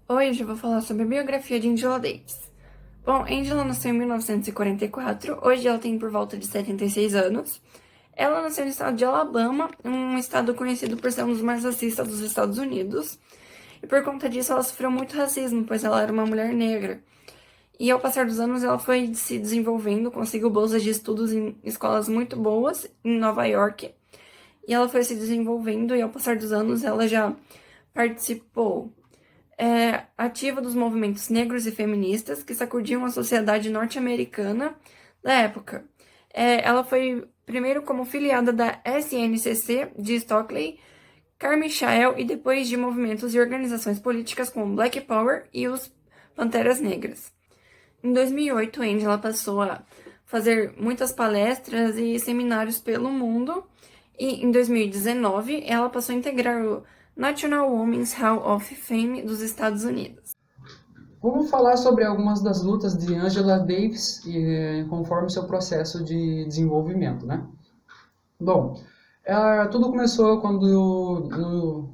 Hoje eu vou falar sobre a biografia de Angela Davis. Bom, Angela nasceu em 1944, hoje ela tem por volta de 76 anos. Ela nasceu no estado de Alabama, um estado conhecido por ser um dos mais racistas dos Estados Unidos. E por conta disso ela sofreu muito racismo, pois ela era uma mulher negra. E ao passar dos anos ela foi se desenvolvendo, conseguiu bolsas de estudos em escolas muito boas em Nova York. E ela foi se desenvolvendo e ao passar dos anos ela já participou ativa dos movimentos negros e feministas que sacudiam a sociedade norte-americana da época. Ela foi primeiro como filiada da SNCC de Stockley, Carmichael e depois de movimentos e organizações políticas como Black Power e os Panteras Negras. Em 2008, Angela passou a fazer muitas palestras e seminários pelo mundo e em 2019 ela passou a integrar o National Women's Hall of Fame dos Estados Unidos. Vamos falar sobre algumas das lutas de Angela Davis conforme seu processo de desenvolvimento, né? Bom, tudo começou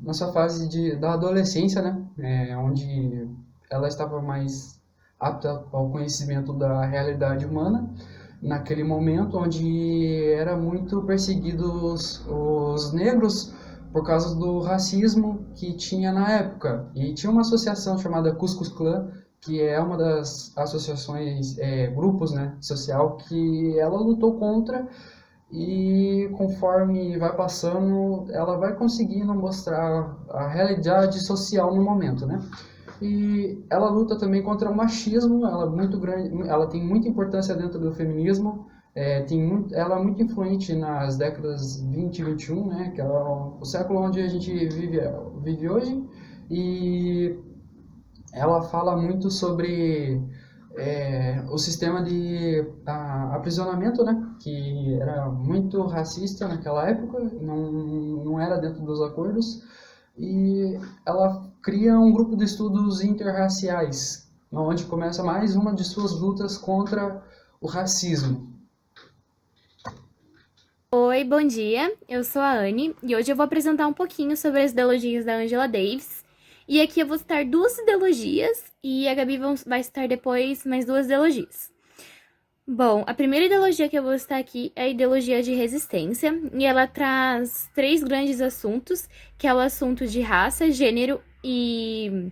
na sua fase da adolescência, né? Onde ela estava mais apta ao conhecimento da realidade humana, naquele momento onde era muito perseguidos os negros por causa do racismo que tinha na época. E tinha uma associação chamada Ku Klux Klan, que é uma das associações, grupos, né, social, que ela lutou contra e conforme vai passando, ela vai conseguindo mostrar a realidade social no momento, né? E ela luta também contra o machismo, ela é muito grande, ela tem muita importância dentro do feminismo, ela é muito influente nas décadas 20 e 21, né, que é o século onde a gente vive hoje, e ela fala muito sobre o sistema de aprisionamento, né, que era muito racista naquela época, não era dentro dos acordos, e ela cria um grupo de estudos interraciais, onde começa mais uma de suas lutas contra o racismo. Oi, bom dia. Eu sou a Anne e hoje eu vou apresentar um pouquinho sobre as ideologias da Angela Davis. E aqui eu vou citar duas ideologias e a Gabi vai citar depois mais duas ideologias. Bom, a primeira ideologia que eu vou citar aqui é a ideologia de resistência e ela traz três grandes assuntos, que é o assunto de raça, gênero e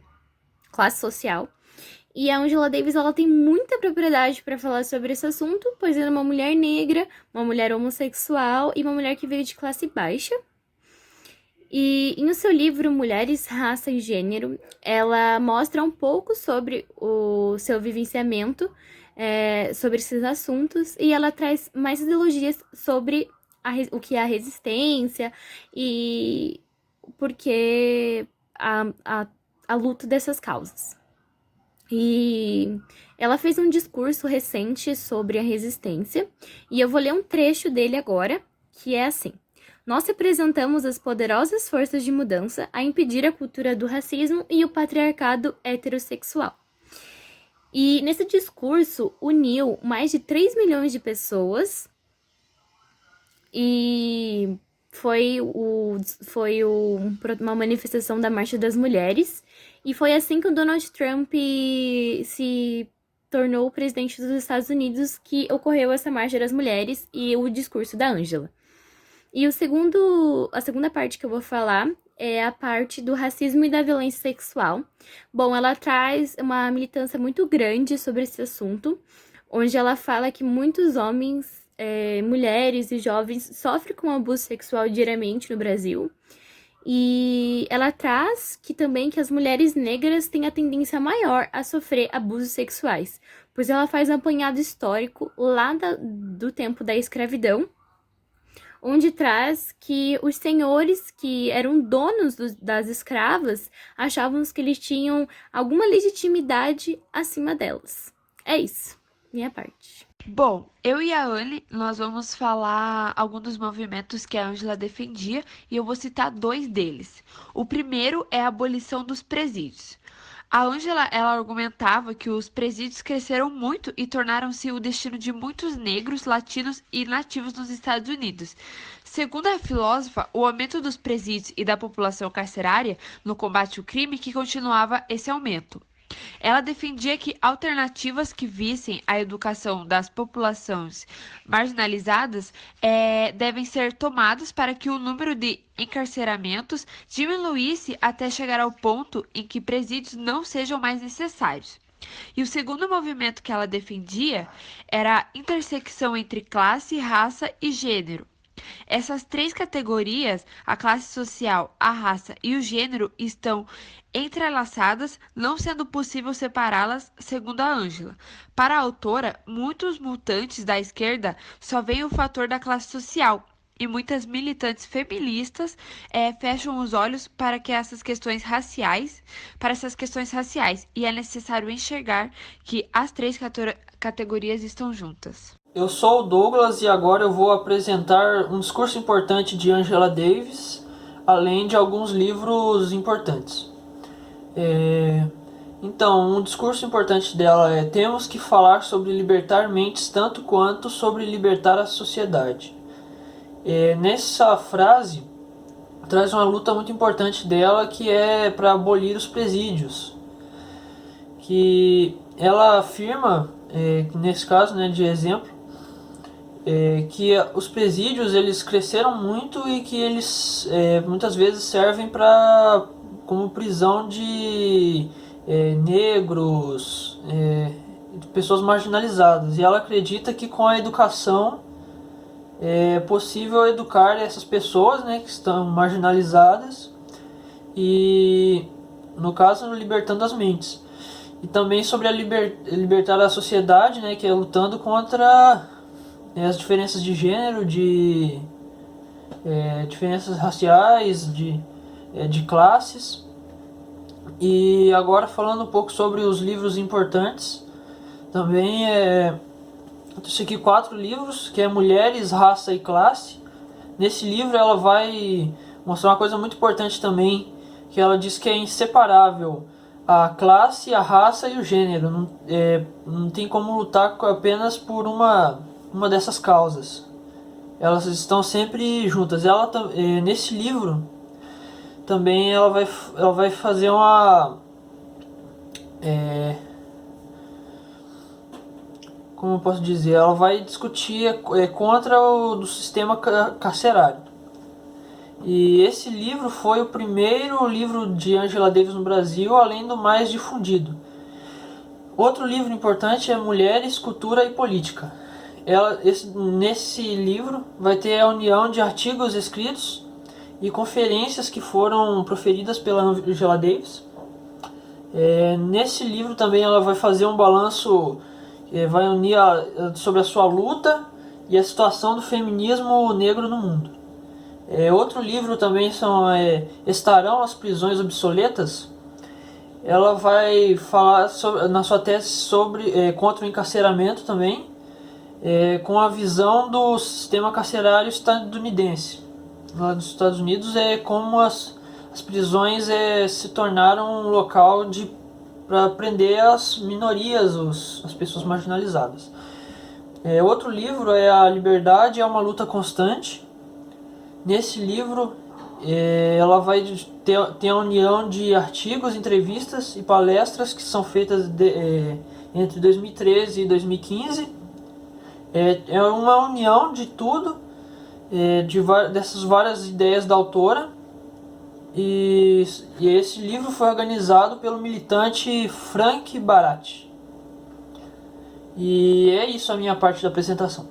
classe social. E a Angela Davis, ela tem muita propriedade para falar sobre esse assunto, pois ela é uma mulher negra, uma mulher homossexual e uma mulher que veio de classe baixa. E no seu livro Mulheres, Raça e Gênero, ela mostra um pouco sobre o seu vivenciamento sobre esses assuntos e ela traz mais ideologias sobre o que é a resistência e porque a luta dessas causas. E ela fez um discurso recente sobre a resistência, e eu vou ler um trecho dele agora, que é assim: nós representamos as poderosas forças de mudança a impedir a cultura do racismo e o patriarcado heterossexual. E nesse discurso uniu mais de 3 milhões de pessoas e uma manifestação da Marcha das Mulheres. E foi assim que o Donald Trump se tornou o presidente dos Estados Unidos que ocorreu essa Marcha das Mulheres e o discurso da Angela. E a segunda parte que eu vou falar é a parte do racismo e da violência sexual. Bom, ela traz uma militância muito grande sobre esse assunto, onde ela fala que muitos homens, mulheres e jovens sofrem com abuso sexual diariamente no Brasil. E ela traz que as mulheres negras têm a tendência maior a sofrer abusos sexuais, pois ela faz um apanhado histórico lá do tempo da escravidão, onde traz que os senhores que eram donos das escravas achavam que eles tinham alguma legitimidade acima delas. É isso, minha parte. Bom, eu e a Anne, nós vamos falar alguns dos movimentos que a Ângela defendia e eu vou citar dois deles. O primeiro é a abolição dos presídios. A Ângela, ela argumentava que os presídios cresceram muito e tornaram-se o destino de muitos negros, latinos e nativos nos Estados Unidos. Segundo a filósofa, o aumento dos presídios e da população carcerária no combate ao crime que continuava esse aumento. Ela defendia que alternativas que vissem a educação das populações marginalizadas devem ser tomadas para que o número de encarceramentos diminuísse até chegar ao ponto em que presídios não sejam mais necessários. E o segundo movimento que ela defendia era a intersecção entre classe, raça e gênero. Essas três categorias, a classe social, a raça e o gênero, estão entrelaçadas, não sendo possível separá-las, segundo a Ângela. Para a autora, muitos multantes da esquerda só veem o fator da classe social, e muitas militantes feministas fecham os olhos para essas questões raciais, e é necessário enxergar que as três categorias estão juntas. Eu sou o Douglas e agora eu vou apresentar um discurso importante de Angela Davis, além de alguns livros importantes. Então, um discurso importante dela é: temos que falar sobre libertar mentes tanto quanto sobre libertar a sociedade. Nessa frase, traz uma luta muito importante dela, que é para abolir os presídios. Que ela afirma, nesse caso, né, de exemplo, que os presídios eles cresceram muito e que eles muitas vezes servem como prisão de negros, de pessoas marginalizadas. E ela acredita que com a educação é possível educar essas pessoas, né, que estão marginalizadas e, no caso, libertando as mentes. E também sobre a libertar a sociedade, né, que é lutando contra as diferenças de gênero, de diferenças raciais, de classes. E agora falando um pouco sobre os livros importantes, também eu trouxe aqui 4 livros, que é Mulheres, Raça e Classe. Nesse livro ela vai mostrar uma coisa muito importante também, que ela diz que é inseparável a classe, a raça e o gênero. Não tem como lutar apenas por uma dessas causas. Elas estão sempre juntas. Nesse livro também ela vai fazer uma como eu posso dizer, ela vai discutir contra do sistema carcerário. E esse livro foi o primeiro livro de Angela Davis no Brasil, além do mais difundido. Outro livro importante é Mulheres, Cultura e Política. Nesse livro vai ter a união de artigos escritos e conferências que foram proferidas pela Angela Davis. Nesse livro também ela vai fazer um balanço, vai unir sobre a sua luta e a situação do feminismo negro no mundo. Outro livro também Estarão as Prisões Obsoletas. Ela vai falar na sua tese contra o encarceramento também, com a visão do sistema carcerário estadunidense. Lá nos Estados Unidos como as prisões se tornaram um local para prender as minorias, as pessoas marginalizadas. Outro livro é A Liberdade é uma Luta Constante. Nesse livro ela vai ter a união de artigos, entrevistas e palestras que são feitas entre 2013 e 2015. É uma união de tudo, dessas várias ideias da autora. E esse livro foi organizado pelo militante Frank Barat. E é isso a minha parte da apresentação.